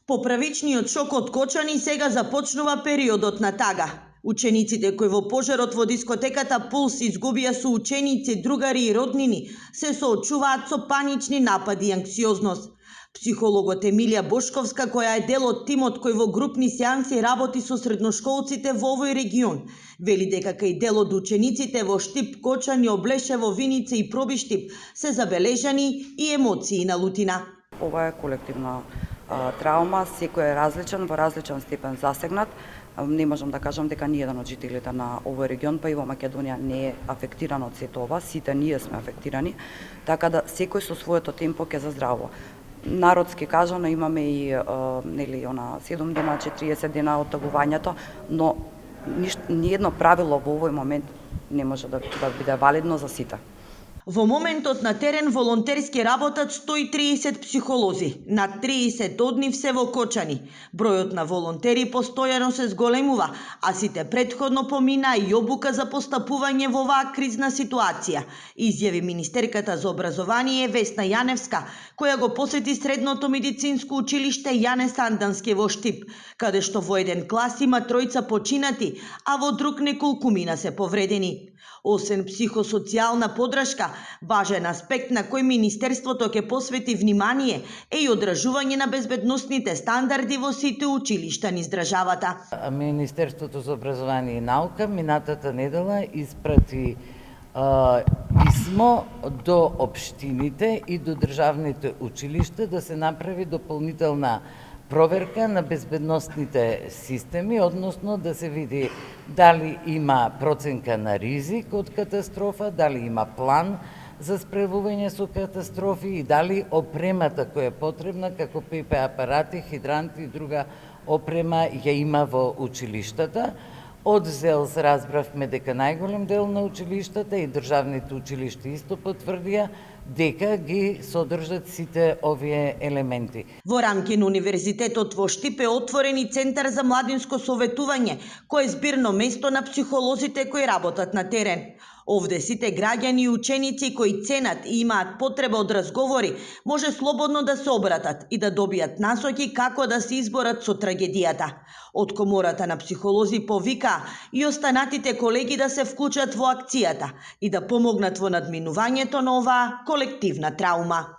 Поправичниот шок од Кочани сега започнува периодот на тага. Учениците кои во пожарот во дискотеката Пулс изгубија соученици, другари и роднини се соочуваат со панични напади и анксиозност. Психологот Емилија Бошковска, која е дел од тимот кој во групни сеанси работи со средношколците во овој регион, вели дека кај дел од учениците во Штип, Кочани, Облешево, Виница и Пробиштип се забележани и емоции на лутина. Ова е колективна траума, секој е различен, во различен степен засегнат. Не можам да кажам дека ниеден од жителите на овој регион, па и во Македонија, не е афектиран од сето ова. Сите ние сме афектирани, така да секој со своето темпо ќе заздраво. Народски кажано, имаме и нели она 7 дена, 40 дена од тагувањето, но ниедно правило во овој момент не може да биде валидно за сите. Во моментот на терен волонтерски работат 130 психолози, над 30 од нив се во Кочани. Бројот на волонтери постојано се зголемува, а сите претходно поминаа и обука за постапување во оваа кризна ситуација, изјави министерката за образование Весна Јаневска, која го посети средното медицинско училиште Јане Сандански во Штип, каде што во еден клас има 3 починати, а во друг неколкумина се повредени. Освен психосоцијална подршка, важен аспект на кој Министерството ќе посвети внимание е и одржување на безбедносните стандарди во сите училишта низ државата. Министерството за образование и наука минатата недела испрати писмо до општините и до државните училишта да се направи дополнителна проверка на безбедносните системи, односно да се види дали има проценка на ризик од катастрофа, дали има план за справување со катастрофи и дали опремата која е потребна, како ПП апарати, хидранти и друга опрема ја има во училиштата. Од ЗЕЛС разбравме дека најголем дел на училиштата и државните училишта исто потврдија дека ги содржат сите овие елементи. Во рамки на Универзитетот во Штип е отворен и Центар за младинско советување, кој е збирно место на психолозите кои работат на терен. Овде сите граѓани и ученици кои ценат и имаат потреба од разговори, може слободно да се обратат и да добијат насоки како да се изборат со трагедијата. Од Комората на психолози повика и останатите колеги да се вклучат во акцијата и да помогнат во надминувањето на оваа колективна траума.